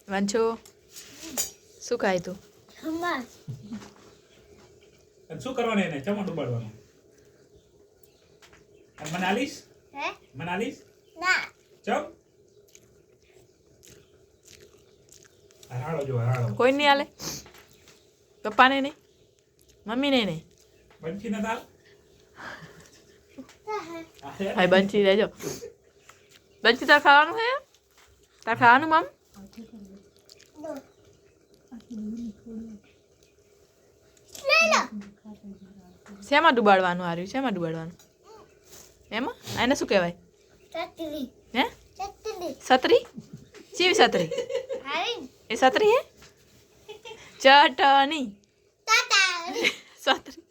વાંચો શું ખાય તું શું કરવાનું એને ચમણ ઉબાડવાનું મને આલીશ મને આલીશ ચમ હરાળો જો હરાળો કોઈ નહીં આલે પપ્પાને નહીં મમ્મીને નહીં બંચી ના દાલ હાય બંચી લેજો બંચી તાર ખાવાનું હે તાર ખાવાનું મમ શેમાં ડુબાડવાનું હાર્યું શેમાં ડુબાડવાનું એમાં એને શું કહેવાય હે સતરી ચીવી સતરી એ સતરી હે ચટણી સતરી